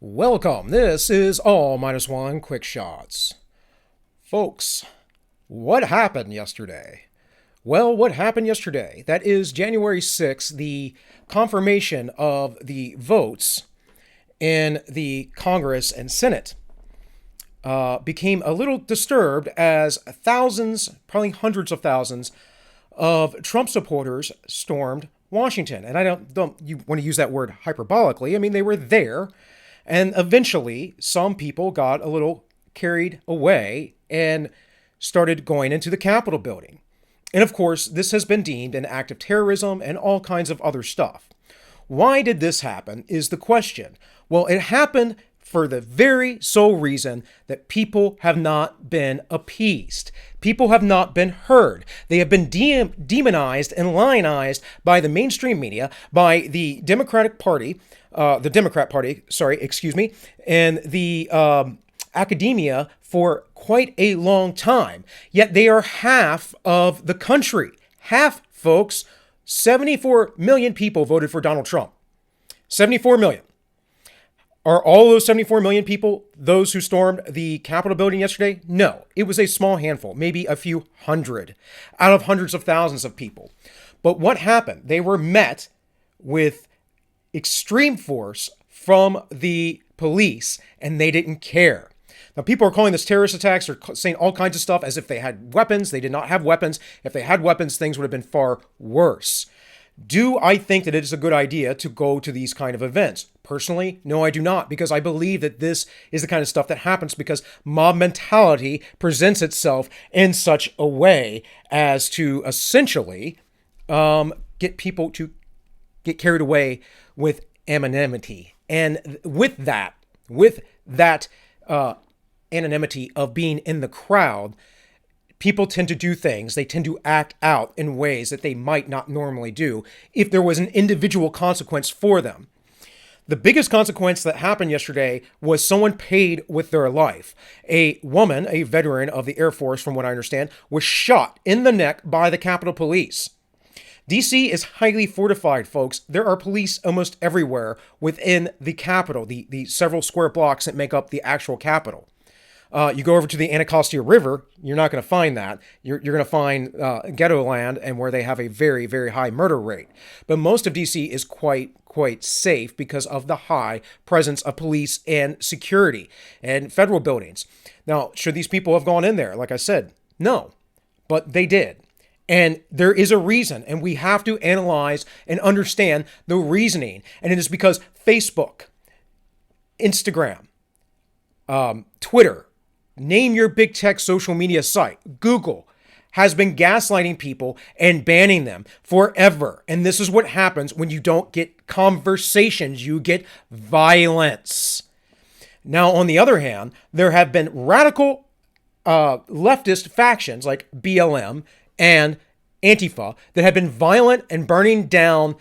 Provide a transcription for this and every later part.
Welcome. This is All Minus One Quick Shots. Folks, what happened yesterday? Well, what happened yesterday? That is January 6th, the confirmation of the votes in the Congress and Senate became a little disturbed as thousands, probably hundreds of thousands, of Trump supporters stormed Washington. And I don't you want to use that word hyperbolically. I mean, they were there. And eventually, some people got a little carried away and started going into the Capitol building. And of course, this has been deemed an act of terrorism and all kinds of other stuff. Why did this happen is the question. Well, it happened for the very sole reason that people have not been appeased. People have not been heard. They have been demonized and lionized by the mainstream media, by the Democrat Party, and the academia for quite a long time. Yet they are half of the country. Half, folks. 74 million people voted for Donald Trump. 74 million. Are all those 74 million people those who stormed the Capitol building yesterday? No, it was a small handful, maybe a few hundred out of hundreds of thousands of people. But what happened? They were met with extreme force from the police, and they didn't care. Now, people are calling this terrorist attacks or saying all kinds of stuff as if they had weapons. They did not have weapons. If they had weapons, things would have been far worse. Do I think that it is a good idea to go to these kind of events? Personally, no, I do not, because I believe that this is the kind of stuff that happens because mob mentality presents itself in such a way as to essentially get people to get carried away with anonymity. And with that anonymity of being in the crowd, people tend to do things. They tend to act out in ways that they might not normally do if there was an individual consequence for them. The biggest consequence that happened yesterday was someone paid with their life. A woman, a veteran of the Air Force, from what I understand, was shot in the neck by the Capitol Police. DC is highly fortified, folks. There are police almost everywhere within the Capitol, the several square blocks that make up the actual Capitol. You go over to the Anacostia River, you're not going to find that. You're going to find ghetto land and where they have a very, very high murder rate. But most of DC is quite safe because of the high presence of police and security and federal buildings. Now, should these people have gone in there? Like I said, no, but they did. And there is a reason, and we have to analyze and understand the reasoning. And it is because Facebook, Instagram, Twitter, name your big tech social media site, Google, has been gaslighting people and banning them forever. And this is what happens when you don't get conversations. You get violence. Now, on the other hand, there have been radical leftist factions like BLM and Antifa that have been violent and burning down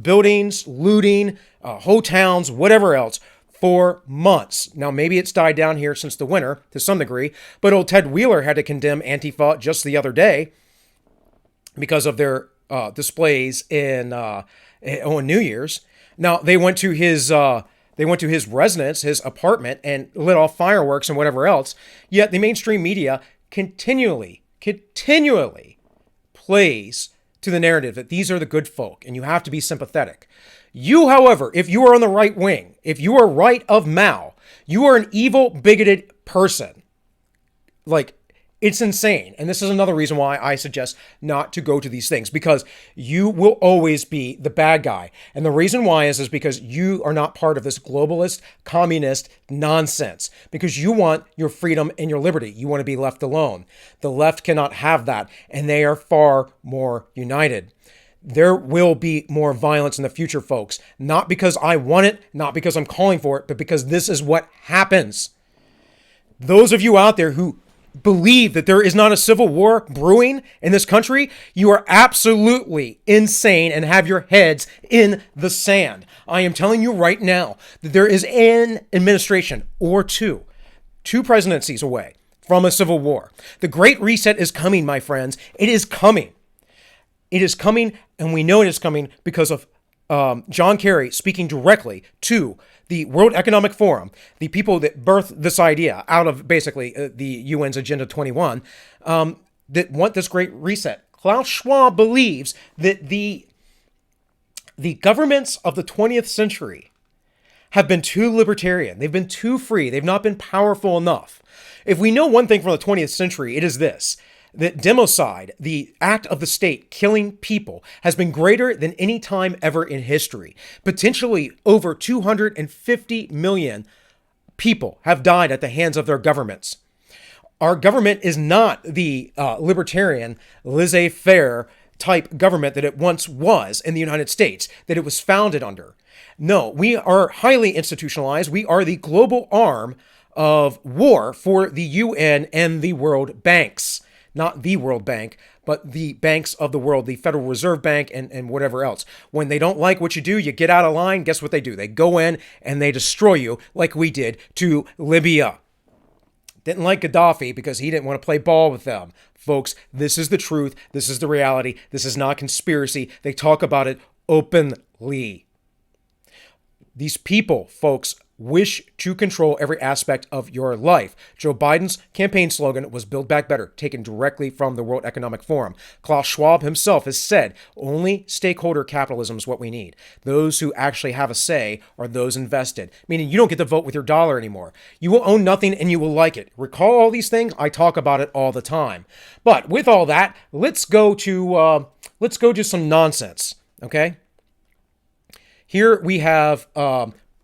buildings, looting, whole towns, whatever else, for months. Now, maybe it's died down here since the winter to some degree, but old Ted Wheeler had to condemn Antifa just the other day because of their displays on New Year's. Now, they went to his residence, his apartment, and lit off fireworks and whatever else. Yet the mainstream media continually plays to the narrative that these are the good folk and you have to be sympathetic. You, however, if you are on the right wing, if you are right of Mao, you are an evil, bigoted person. Like, it's insane. And this is another reason why I suggest not to go to these things, because you will always be the bad guy. And the reason why is because you are not part of this globalist, communist nonsense, because you want your freedom and your liberty. You want to be left alone. The left cannot have that, and they are far more united. There will be more violence in the future, folks. Not because I want it, not because I'm calling for it, but because this is what happens. Those of you out there who believe that there is not a civil war brewing in this country, you are absolutely insane and have your heads in the sand. I am telling you right now that there is an administration or two presidencies away from a civil war. The Great Reset is coming, my friends. It is coming. It is coming, and we know it is coming because of John Kerry speaking directly to the World Economic Forum, the people that birthed this idea out of basically the UN's Agenda 21, that want this great reset. Klaus Schwab believes that the governments of the 20th century have been too libertarian. They've been too free. They've not been powerful enough. If we know one thing from the 20th century, it is this: that democide, the act of the state killing people, has been greater than any time ever in history. Potentially over 250 million people have died at the hands of their governments. Our government is not the libertarian, laissez-faire type government that it once was in the United States, that it was founded under. No, we are highly institutionalized. We are the global arm of war for the UN and the world banks. Not the World Bank, but the banks of the world, the Federal Reserve Bank and whatever else. When they don't like what you do, you get out of line. Guess what they do? They go in and they destroy you like we did to Libya. Didn't like Gaddafi because he didn't want to play ball with them. Folks, this is the truth. This is the reality. This is not conspiracy. They talk about it openly. These people, folks, wish to control every aspect of your life. Joe Biden's campaign slogan was Build Back Better, taken directly from the World Economic Forum. Klaus Schwab himself has said only stakeholder capitalism is what we need. Those who actually have a say are those invested, meaning you don't get to vote with your dollar anymore. You will own nothing and you will like it. Recall all these things? I talk about it all the time. But with all that, let's go to some nonsense, okay? Here we have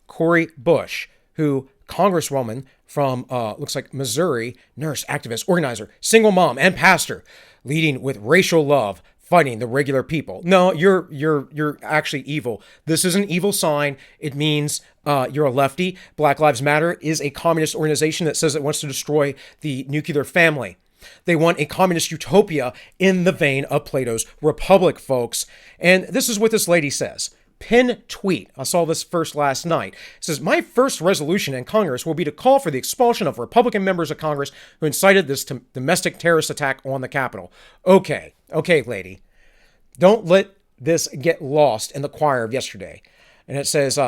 Cori Bush, who congresswoman from, looks like Missouri, nurse, activist, organizer, single mom, and pastor, leading with racial love, fighting the regular people. No, you're actually evil. This is an evil sign. It means you're a lefty. Black Lives Matter is a communist organization that says it wants to destroy the nuclear family. They want a communist utopia in the vein of Plato's Republic, folks. And this is what this lady says. Pin tweet. I saw this first last night. It says, my first resolution in Congress will be to call for the expulsion of Republican members of Congress who incited this domestic terrorist attack on the Capitol. Okay, lady. Don't let this get lost in the choir of yesterday. And it says,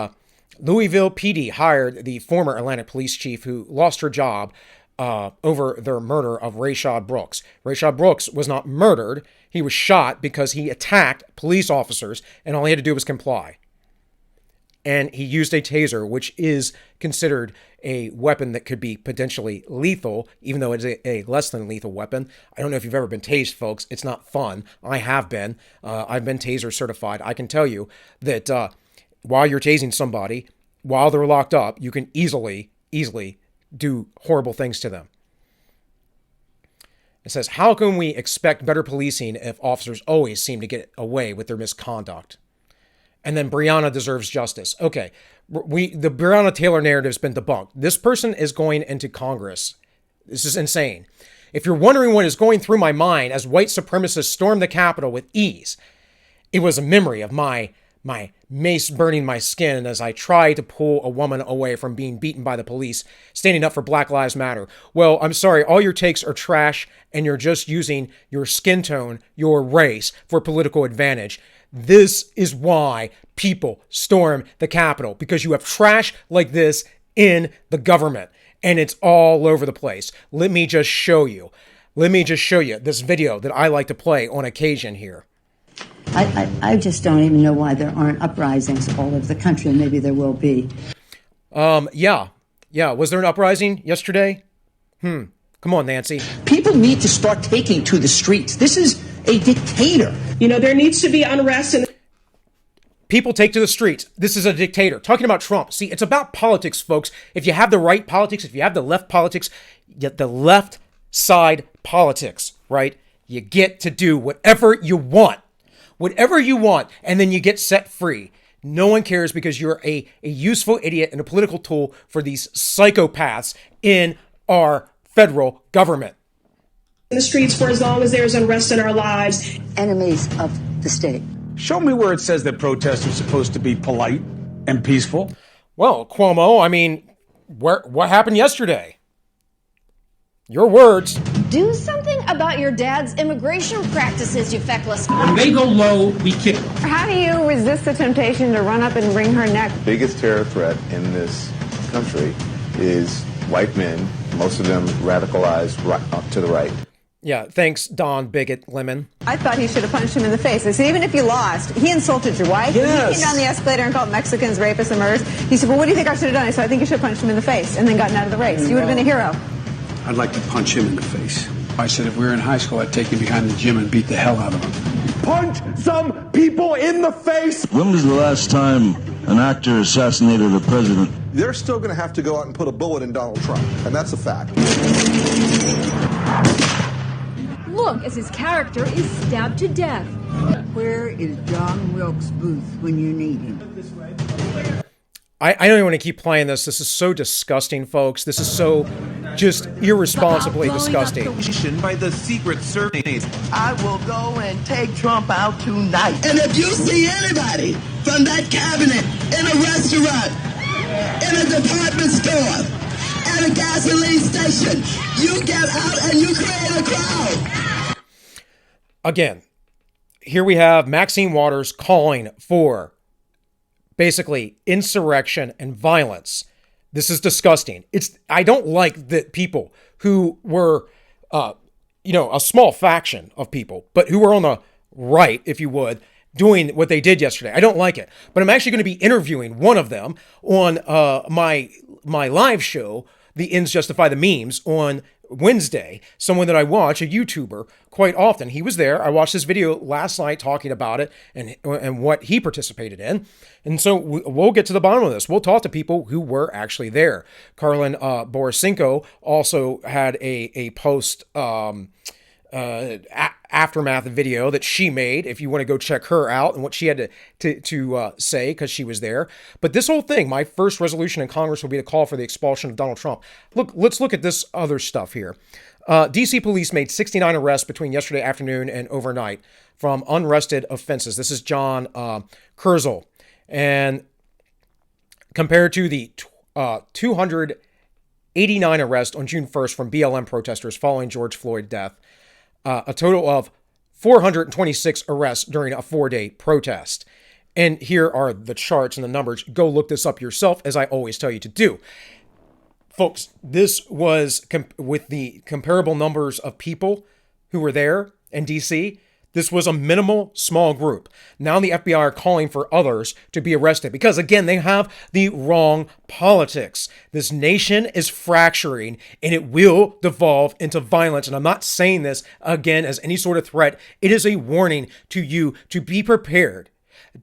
Louisville PD hired the former Atlanta police chief who lost her job over their murder of Rayshard Brooks. Rayshard Brooks was not murdered. He was shot because he attacked police officers, and all he had to do was comply. And he used a taser, which is considered a weapon that could be potentially lethal, even though it's a less than lethal weapon. I don't know if you've ever been tased, folks. It's not fun. I have been. I've been taser certified. I can tell you that while you're tasing somebody, while they're locked up, you can easily do horrible things to them. It says, how can we expect better policing if officers always seem to get away with their misconduct? And then Breonna deserves justice. Okay, the Breonna Taylor narrative has been debunked. This person is going into Congress. This is insane. If you're wondering what is going through my mind as white supremacists storm the Capitol with ease, it was a memory of my mace burning my skin as I try to pull a woman away from being beaten by the police, standing up for Black Lives Matter. Well, I'm sorry, all your takes are trash, and you're just using your skin tone, your race, for political advantage. This is why people storm the Capitol, because you have trash like this in the government, and it's all over the place. Let me just show you this video that I like to play on occasion here. I just don't even know why there aren't uprisings all over the country, and maybe there will be. Yeah. Was there an uprising yesterday? Come on, Nancy. People need to start taking to the streets. This is a dictator. You know, there needs to be unrest. People take to the streets. This is a dictator. Talking about Trump. See, it's about politics, folks. If you have the right politics, if you have the left politics, you get the left side politics, right? You get to do whatever you want. Whatever you want, and then you get set free. No one cares because you're a useful idiot and a political tool for these psychopaths in our federal government. In the streets for as long as there's unrest in our lives. Enemies of the state. Show me where it says that protests are supposed to be polite and peaceful. Well, Cuomo, I mean, what happened yesterday? Your words. Do something about your dad's immigration practices, you feckless. When they go low, we kick them. How do you resist the temptation to run up and wring her neck? The biggest terror threat in this country is white men, most of them radicalized up to the right. Yeah, thanks, Don Bigot Lemon. I thought he should have punched him in the face. I said, even if you lost, he insulted your wife. Yes. He came down the escalator and called Mexicans rapists and murderers. He said, well, what do you think I should have done? I said, I think you should have punched him in the face and then gotten out of the race. You would have been a hero. I'd like to punch him in the face. I said if we were in high school, I'd take him behind the gym and beat the hell out of him. Punch some people in the face! When was the last time an actor assassinated a president? They're still going to have to go out and put a bullet in Donald Trump, and that's a fact. Look, as his character is stabbed to death. Where is John Wilkes Booth when you need him? I don't even want to keep playing this. This is so disgusting, folks. This is so just irresponsibly disgusting. By the Secret Service. I will go and take Trump out tonight. And if you see anybody from that cabinet in a restaurant, in a department store, at a gasoline station, you get out and you create a crowd. Again, here we have Maxine Waters calling for basically insurrection and violence. This is disgusting. I don't like that people who were, a small faction of people, but who were on the right, if you would, doing what they did yesterday. I don't like it. But I'm actually going to be interviewing one of them on my live show, The Ends Justify the Memes, on Wednesday. Someone that I watch, a YouTuber, quite often. He was there. I watched this video last night talking about it and what he participated in. And so we'll get to the bottom of this. We'll talk to people who were actually there. Carlin Borisenko also had a post aftermath video that she made, if you want to go check her out and what she had to say, because she was there. But this whole thing, my first resolution in Congress will be to call for the expulsion of Donald Trump. Let's look at this other stuff here. D.C. police made 69 arrests between yesterday afternoon and overnight from unrested offenses. This is John Kurzel. And compared to the 289 arrests on June 1st from BLM protesters following George Floyd's death, a total of 426 arrests during a 4-day protest. And here are the charts and the numbers. Go look this up yourself, as I always tell you to do. Folks, this was with the comparable numbers of people who were there in D.C., this was a minimal, small group. Now the FBI are calling for others to be arrested because, again, they have the wrong politics. This nation is fracturing and it will devolve into violence. And I'm not saying this, again, as any sort of threat. It is a warning to you to be prepared.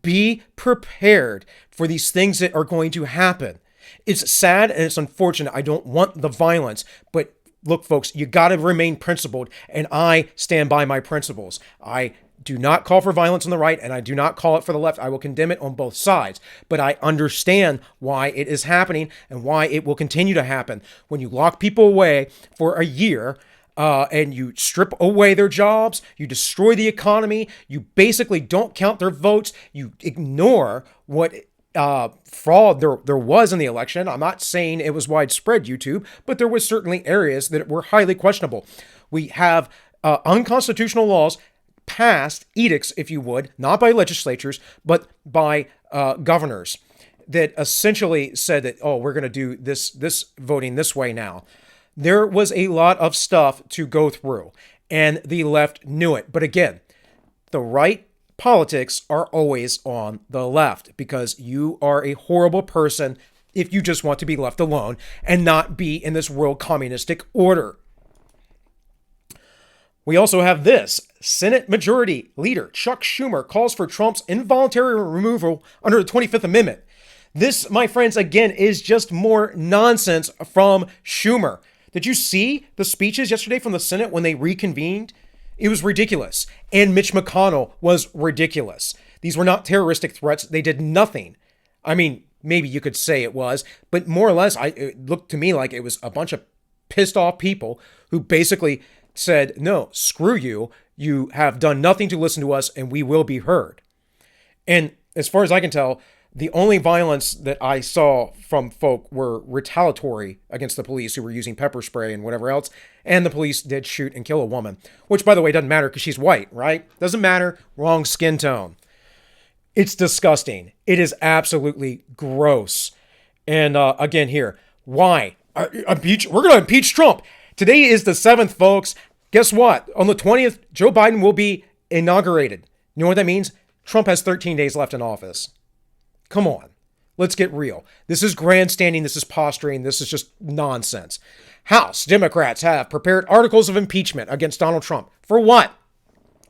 Be prepared for these things that are going to happen. It's sad and it's unfortunate. I don't want the violence, but look, folks, you got to remain principled, and I stand by my principles. I do not call for violence on the right, and I do not call it for the left. I will condemn it on both sides, but I understand why it is happening and why it will continue to happen. When you lock people away for a year, and you strip away their jobs, you destroy the economy, you basically don't count their votes, you ignore what fraud there was in the election. I'm not saying it was widespread, YouTube, but there was certainly areas that were highly questionable. We have unconstitutional laws passed, edicts, if you would, not by legislatures, but by governors that essentially said that, oh, we're going to do this voting this way now. There was a lot of stuff to go through, and the left knew it. But again, the right politics are always on the left because you are a horrible person if you just want to be left alone and not be in this world communistic order. We also have this. Senate Majority Leader Chuck Schumer calls for Trump's involuntary removal under the 25th Amendment. This, my friends, again, is just more nonsense from Schumer. Did you see the speeches yesterday from the Senate when they reconvened? It was ridiculous. And Mitch McConnell was ridiculous. These were not terroristic threats. They did nothing. I mean, maybe you could say it was, but more or less, it looked to me like it was a bunch of pissed off people who basically said, no, screw you. You have done nothing to listen to us and we will be heard. And as far as I can tell, The only violence that I saw from folk were retaliatory against the police who were using pepper spray and whatever else. And the police did shoot and kill a woman, which, by the way, doesn't matter because she's white, right? Doesn't matter. Wrong skin tone. It's disgusting. It is absolutely gross. And again, here, why? We're going to impeach Trump. Today is the 7th, folks. Guess what? On the 20th, Joe Biden will be inaugurated. You know what that means? Trump has 13 days left in office. Come on. Let's get real. This is grandstanding. This is posturing. This is just nonsense. House Democrats have prepared articles of impeachment against Donald Trump. For what?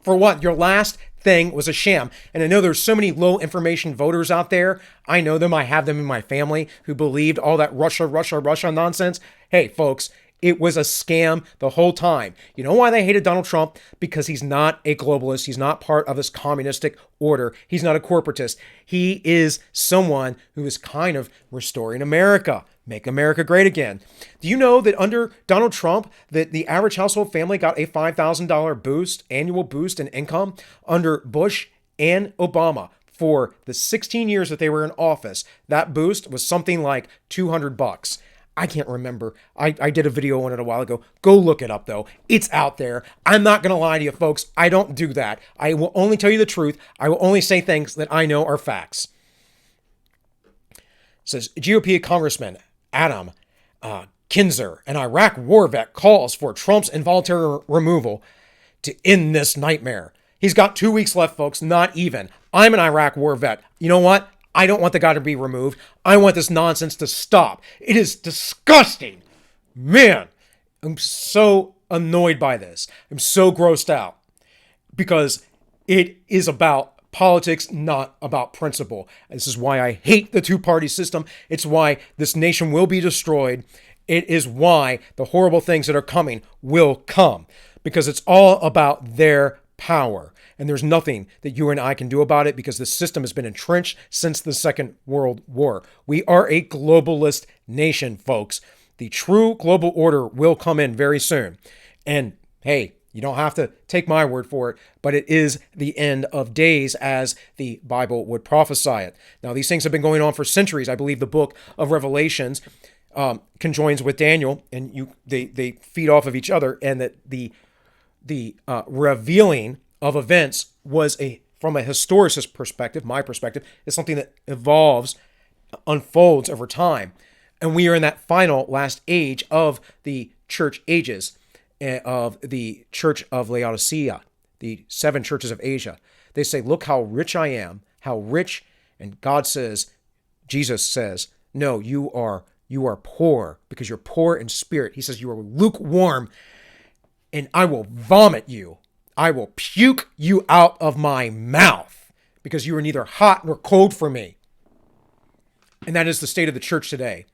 For what? Your last thing was a sham. And I know there's so many low information voters out there. I know them. I have them in my family who believed all that Russia nonsense. Hey, folks, it was a scam the whole time. You know why they hated Donald Trump? Because he's not a globalist. He's not part of this communistic order. He's not a corporatist. He is someone who is kind of restoring America. Make America great again. Do you know that under Donald Trump, that the average household family got a $5,000 boost, annual boost in income? Under Bush and Obama, for the 16 years that they were in office, that boost was something like $200. I can't remember. I did a video on it a while ago. Go look it up, though. It's out there. I'm not going to lie to you, folks. I don't do that. I will only tell you the truth. I will only say things that I know are facts. It says, GOP Congressman Adam Kinzer, an Iraq war vet, calls for Trump's involuntary removal to end this nightmare. He's got 2 weeks left, folks. Not even. I'm an Iraq war vet. You know what? I don't want the guy to be removed. I want this nonsense to stop. It is disgusting. Man, I'm so annoyed by this. I'm so grossed out because it is about politics, not about principle. This is why I hate the two-party system. It's why this nation will be destroyed. It is why the horrible things that are coming will come, because it's all about their power. And there's nothing that you and I can do about it because the system has been entrenched since the Second World War. We are a globalist nation, folks. The true global order will come in very soon. And hey, you don't have to take my word for it, but it is the end of days as the Bible would prophesy it. Now, these things have been going on for centuries. I believe the book of Revelations conjoins with Daniel, and they feed off of each other, and that the revealing of events was from a historicist perspective, my perspective, is something that evolves, unfolds over time. And we are in that final last age of the church ages, of the church of Laodicea, the 7 churches of Asia. They say, look how rich I am, how rich. And God says, Jesus says, no, you are poor because you're poor in spirit. He says, you are lukewarm and I will vomit you. I will puke you out of my mouth because you are neither hot nor cold for me. And that is the state of the church today.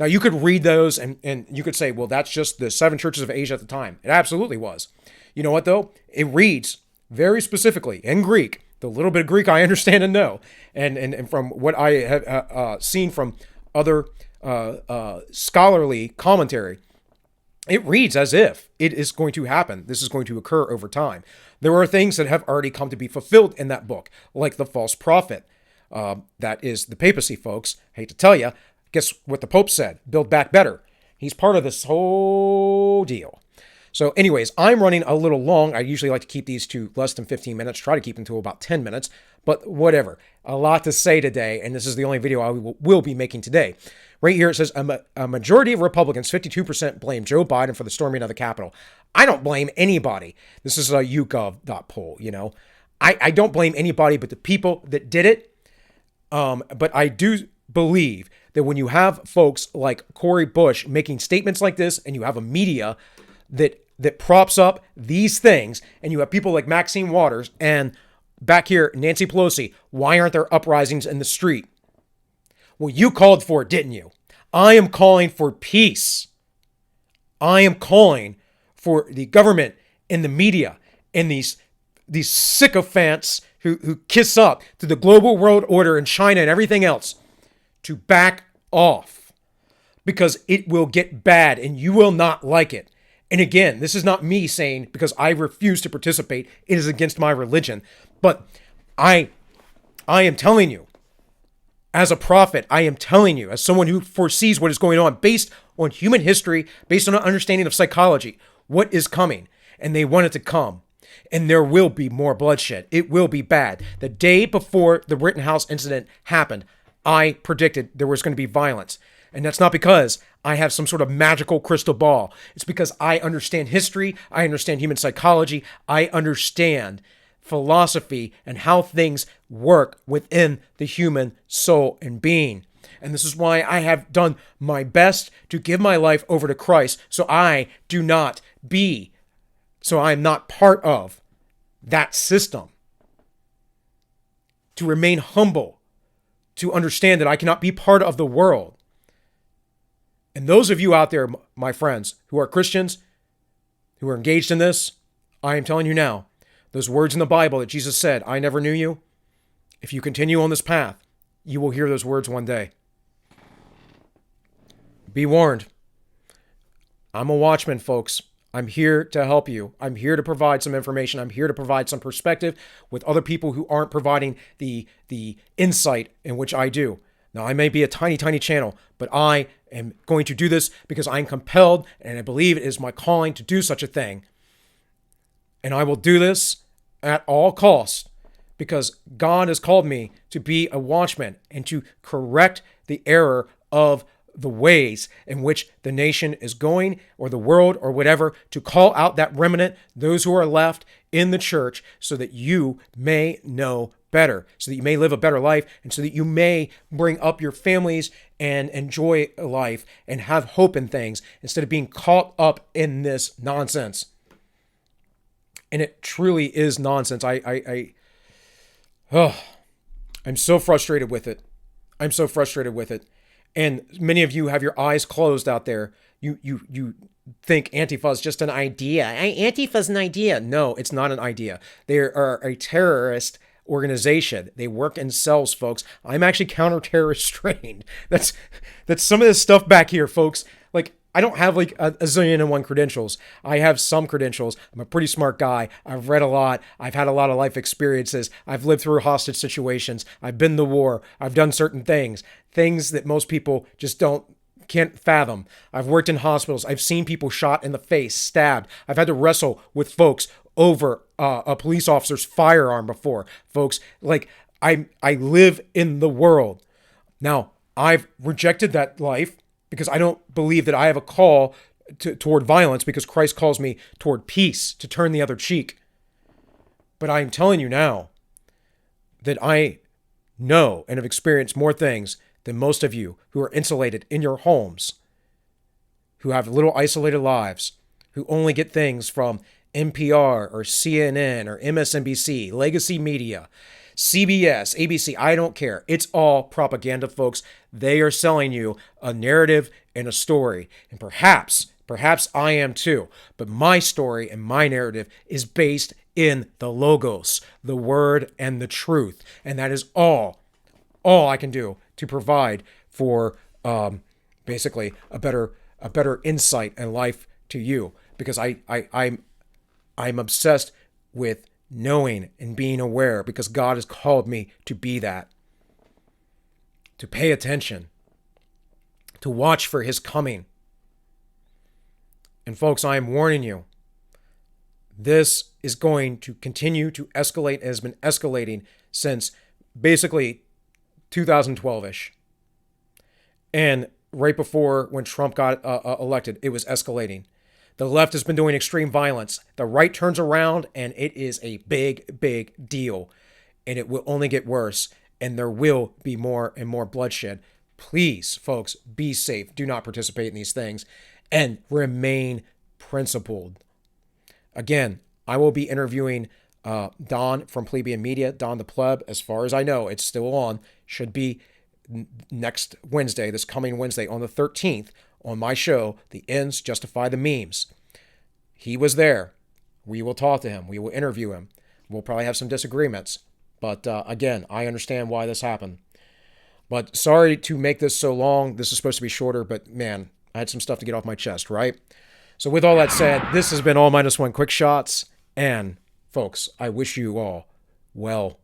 Now, you could read those and you could say, well, that's just the 7 churches of Asia at the time. It absolutely was. You know what, though? It reads very specifically in Greek, the little bit of Greek I understand and know, and from what I have seen from other scholarly commentary, it reads as if it is going to happen. This is going to occur over time. There are things that have already come to be fulfilled in that book, like the false prophet. That is the papacy, folks. I hate to tell you. Guess what the Pope said? Build back better. He's part of this whole deal. So anyways, I'm running a little long. I usually like to keep these to less than 15 minutes, try to keep them to about 10 minutes, but whatever. A lot to say today, and this is the only video I will be making today. Right here it says, a majority of Republicans, 52%, blame Joe Biden for the storming of the Capitol. I don't blame anybody. This is a YouGov poll, you know. I don't blame anybody but the people that did it. But I do believe that when you have folks like Cori Bush making statements like this, and you have a media that props up these things, and you have people like Maxine Waters and back here Nancy Pelosi, why aren't there uprisings in the street? Well, you called for it, didn't you? I am calling for peace. I am calling for the government and the media and these sycophants who kiss up to the global world order in China and everything else to back off, because it will get bad and you will not like it. And again, this is not me saying because I refuse to participate, it is against my religion, but I am telling you, As a prophet, I am telling you, as someone who foresees what is going on based on human history, based on an understanding of psychology, what is coming. And they want it to come. And there will be more bloodshed. It will be bad. The day before the Rittenhouse incident happened, I predicted there was going to be violence. And that's not because I have some sort of magical crystal ball. It's because I understand history. I understand human psychology. I understand philosophy and how things work within the human soul and being. And this is why I have done my best to give my life over to Christ so I am not part of that system. To remain humble, to understand that I cannot be part of the world. And those of you out there, my friends, who are Christians, who are engaged in this, I am telling you now, those words in the Bible that Jesus said, I never knew you. If you continue on this path, you will hear those words one day. Be warned. I'm a watchman, folks. I'm here to help you. I'm here to provide some information. I'm here to provide some perspective with other people who aren't providing the insight in which I do. Now, I may be a tiny, tiny channel, but I am going to do this because I'm compelled, and I believe it is my calling to do such a thing. And I will do this at all costs because God has called me to be a watchman and to correct the error of the ways in which the nation is going, or the world, or whatever, to call out that remnant, those who are left in the church, so that you may know better, so that you may live a better life, and so that you may bring up your families and enjoy life and have hope in things instead of being caught up in this nonsense. And it truly is nonsense. I'm so frustrated with it. I'm so frustrated with it. And many of you have your eyes closed out there. You think Antifa is just an idea. Antifa's an idea. No, it's not an idea. They are a terrorist organization. They work in cells, folks. I'm actually counter-terrorist trained. That's some of this stuff back here, folks. Like, I don't have like a zillion and one credentials. I have some credentials. I'm a pretty smart guy. I've read a lot. I've had a lot of life experiences. I've lived through hostage situations. I've been to war. I've done certain things that most people just can't fathom. I've worked in hospitals. I've seen people shot in the face, stabbed. I've had to wrestle with folks over a police officer's firearm before. Folks, like I live in the world. Now, I've rejected that life because I don't believe that I have a call toward violence, because Christ calls me toward peace, to turn the other cheek. But I'm telling you now that I know and have experienced more things than most of you who are insulated in your homes, who have little isolated lives, who only get things from NPR or CNN or MSNBC, legacy media, CBS, ABC, I don't care. It's all propaganda, folks. They are selling you a narrative and a story. And perhaps I am too. But my story and my narrative is based in the Logos, the Word and the truth. And that is all I can do to provide for basically a better insight and life to you. Because I'm obsessed with knowing and being aware, because God has called me to be that. To pay attention. To watch for his coming. And folks, I am warning you. This is going to continue to escalate. It has been escalating since basically 2012-ish. And right before when Trump got elected, it was escalating. The left has been doing extreme violence. The right turns around and it is a big, big deal. And it will only get worse. And there will be more and more bloodshed. Please, folks, be safe. Do not participate in these things. And remain principled. Again, I will be interviewing Don from Plebeian Media, Don the Pleb. As far as I know, it's still on. Should be next Wednesday, this coming Wednesday on the 13th. On my show, The Ends Justify the Memes. He was there. We will talk to him. We will interview him. We'll probably have some disagreements. But again, I understand why this happened. But sorry to make this so long. This is supposed to be shorter, but man, I had some stuff to get off my chest, right? So with all that said, this has been All Minus One Quick Shots. And folks, I wish you all well.